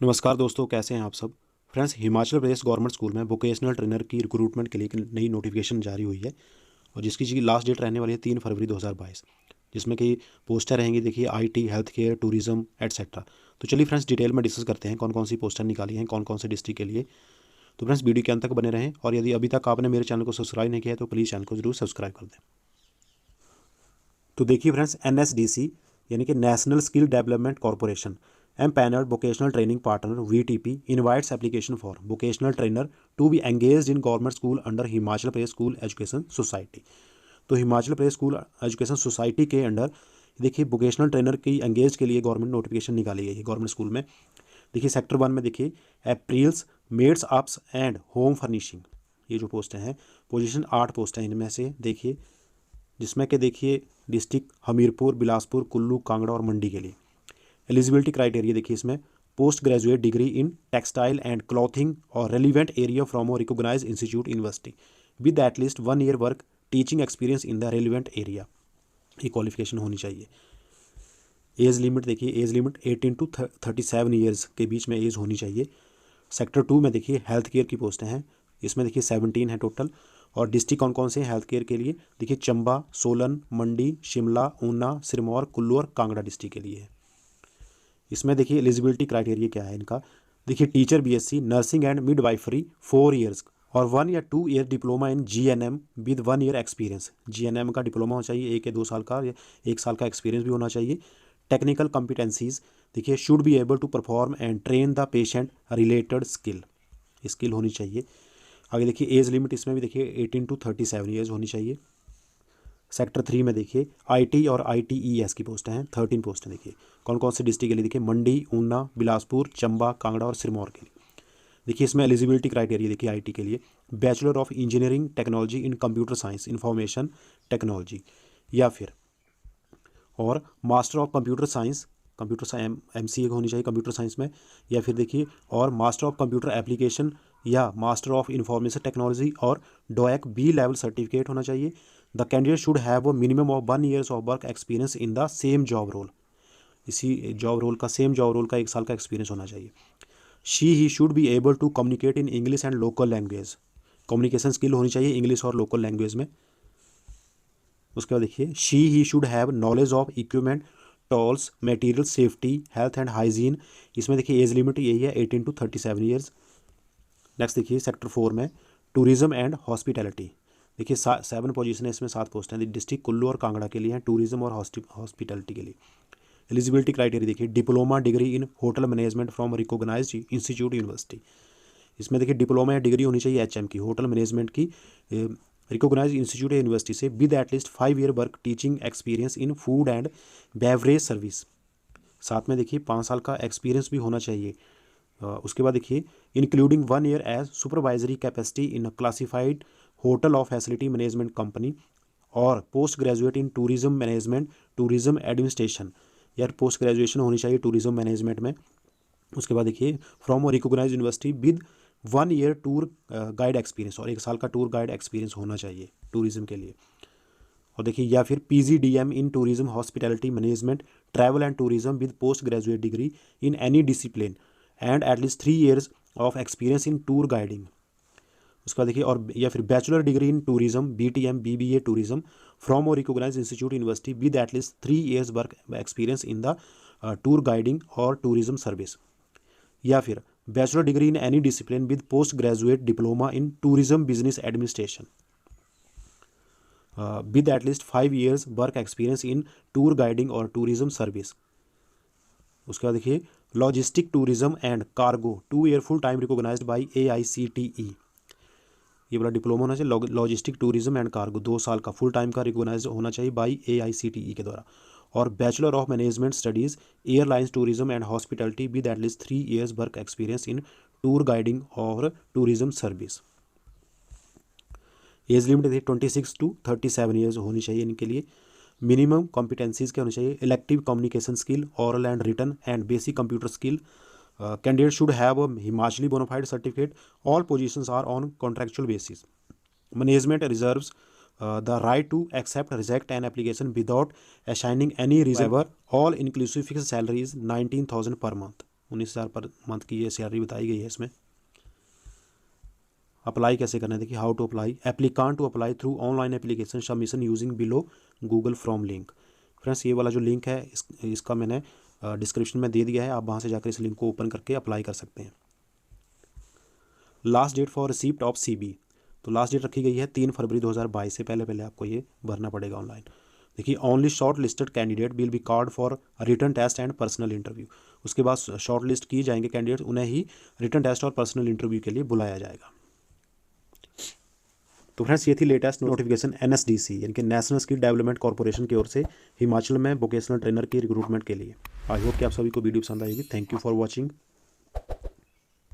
नमस्कार दोस्तों, कैसे हैं आप सब। Friends, Himachal Pradesh government school में वोकेशनल ट्रेनर की रिक्रूटमेंट के लिए एक नई नोटिफिकेशन जारी हुई है और जिसकी लास्ट डेट रहने वाली है 3 फरवरी 2022, जिसमें कि पोस्टर रहेंगी। देखिए, IT, health care, tourism etcetera. तो चलिए फ्रेंड्स, डिटेल में डिस्कस करते हैं कौन कौन सी पोस्टर निकाली हैं, कौन कौन से डिस्ट्रिक्ट के लिए। तो फ्रेंड्स, वीडियो के अंत तक बने रहें और यदि अभी तक आपने मेरे चैनल को सब्सक्राइब नहीं किया है तो प्लीज़ चैनल को जरूर सब्सक्राइब कर दें। तो देखिए फ्रेंड्स, एनएसडीसी यानी कि national skill development corporation empaneled vocational training partner VTP invites application for vocational trainer to be engaged in government school under Himachal Pradesh school education society. तो Himachal Pradesh school education society के अंडर देखिए vocational trainer की engage के लिए government notification निकाली गई है government school में। देखिए सेक्टर 1 में देखिए apparels made ups and home furnishing, ये जो पोस्ट हैं, पोजीशन 8 पोस्ट हैं इनमें से। देखिए जिसमें कि देखिए डिस्ट्रिक्ट हमीरपुर, बिलासपुर, कुल्लू, कांगड़ा और मंडी के लिए। एलिजिबिलिटी क्राइटेरिया देखिए इसमें post graduate degree in textile and clothing और रेलिवेंट एरिया फ्रॉम और recognise institute university with at least 1 year work teaching experience in the relevant area, ये क्वालिफिकेशन होनी चाहिए। एज लिमिट देखिए, एज लिमिट 18 to 37 ईयर्स के बीच में एज होनी चाहिए। सेक्टर 2 में देखिए हेल्थ केयर की पोस्टें हैं, इसमें देखिए 17 है टोटल। और डिस्ट्रिक्ट कौन कौन से हैं हेल्थ केयर के लिए? देखिए चंबा, सोलन, मंडी, शिमला, ऊना, सिरमौर, कुल्लू और कांगड़ा डिस्ट्रिक्ट के लिए है। इसमें देखिए एलिजिबिलिटी क्राइटेरिया क्या है इनका। देखिए teacher BSc nursing and midwifery 4 years और 1 या 2 year diploma in GNM with 1 year experience. GNM का डिप्लोमा होना चाहिए, 1 या 2 साल का, या 1 साल का एक्सपीरियंस भी होना चाहिए। टेक्निकल कॉम्पिटेंसीज देखिए should be able to perform and train the patient related skill होनी चाहिए। आगे देखिए एज लिमिट इसमें भी देखिए 18 to 37 ईयर्स होनी चाहिए। सेक्टर 3 में देखिए आईटी और आईटीईएस की पोस्टें हैं, 13 पोस्टें। देखिए कौन कौन से डिस्ट्रिक्ट के लिए? देखिए मंडी, ऊना, बिलासपुर, चंबा, कांगड़ा और सिरमौर के लिए। देखिए इसमें एलिजिबिलिटी क्राइटेरिया देखिए आईटी के लिए bachelor of engineering technology in computer science information technology, या फिर और master of computer science MCA होनी चाहिए कंप्यूटर साइंस में, या फिर देखिए और मास्टर ऑफ कंप्यूटर एप्लीकेशन या मास्टर ऑफ इंफॉर्मेशन टेक्नोलॉजी और डोएक बी लेवल सर्टिफिकेट होना चाहिए। The candidate should have a minimum of 1 years of work experience in the same job role, इसी जॉब रोल का, सेम जॉब रोल का 1 साल का experience होना चाहिए। She he should be able to communicate in English and local language, communication skill होनी चाहिए English और लोकल लैंग्वेज में। उसके बाद देखिए she he should have knowledge of equipment, tolls, material, safety, health and hygiene. इसमें देखिए एज लिमिट यही है 18 to 37 ईयर्स। नेक्स्ट देखिए सेक्टर 4 में टूरिज्म एंड हॉस्पिटैलिटी। देखिए 7 पोजीशन है, इसमें 7 पोस्ट हैं। डिस्ट्रिक्ट कुल्लू और कांगड़ा के लिए हैं, टूरिज्म और हॉस्पिटैलिटी के लिए। एलिजिबिलिटी क्राइटेरिया देखिए diploma degree in hotel management from recognised institute university. इसमें देखिए डिप्लोमा या डिग्री होनी चाहिए एचएम की, होटल मैनेजमेंट की, रिकोगनाइज इंस्टीट्यूट या यूनिवर्सिटी से, with at least 5 year work teaching experience in food and beverage service. साथ में देखिए 5 साल का एक्सपीरियंस भी होना चाहिए। उसके बाद देखिए including 1 year as supervisory capacity in classified hotel of facility management company और post graduate in tourism management, tourism administration, या पोस्ट ग्रेजुएशन होनी चाहिए टूरिज्म मैनेजमेंट में। उसके बाद देखिए from recognise university with 1 year tour guide experience, और 1 साल का टूर गाइड एक्सपीरियंस होना चाहिए टूरिज्म के लिए। और देखिए या फिर PGDM in tourism hospitality management travel and tourism with post graduate degree in any discipline and at least 3 years of experience in tour guiding. उसके बाद देखिए और या फिर bachelor degree in tourism BTM BBA tourism from और recognise institute university with at least 3 years work experience in the tour guiding और tourism service, या फिर bachelor degree in any discipline with post graduate diploma in tourism business administration with at least 5 years work experience in tour guiding और tourism service. उसके बाद देखिए logistic tourism and cargo 2 year full time recognised by AICTE, ये वाला diploma होना चाहिए। Logistic tourism and cargo 2 साल का फुल टाइम का रिकोगनाइज होना चाहिए बाई AICTE के द्वारा। और bachelor of management studies airlines tourism and hospitality with at least 3 years work experience in tour guiding और टूरिज्म सर्विस। एज लिमिट देखिए 26 to 37 ईयर्स होनी चाहिए इनके लिए। मिनिमम कॉम्पिटेंसीज क्या होनी चाहिए? Elective communication skill, oral and written and basic computer skill. Candidate should have a Himachali bonafide certificate. All positions are on contractual basis. Management reserves the right to accept reject an application without assigning any reason. However, all inclusive fixed salary is 19,000 per month. 19,000 per month की ये salary बताई गई है इसमें। Apply कैसे करना है, देखिए how to apply. Applicant to apply through online application submission using below Google form link. Friends ये वाला जो लिंक है इसका मैंने डिस्क्रिप्शन में दे दिया है, आप वहाँ से जाकर इस लिंक को ओपन करके अप्लाई कर सकते हैं। Last date for receipt of CV, तो लास्ट डेट रखी गई है 3 फरवरी 2022 से पहले आपको ये भरना पड़ेगा ऑनलाइन। देखिए only short listed candidate will be called for written test and personal interview. उसके बाद शॉर्ट लिस्ट की जाएंगे कैंडिडेट, उन्हें ही रिटन टेस्ट और पर्सनल इंटरव्यू के लिए बुलाया जाएगा। तो फ्रेंड्स ये थी लेटेस्ट नोटिफिकेशन NSDC यानी कि नेशनल स्किल डेवलपमेंट कॉर्पोरेशन की ओर से हिमाचल में वोकेशनल ट्रेनर की रिक्रूटमेंट के लिए। आई होप कि आप सभी को वीडियो पसंद आएगी। Thank you for watching.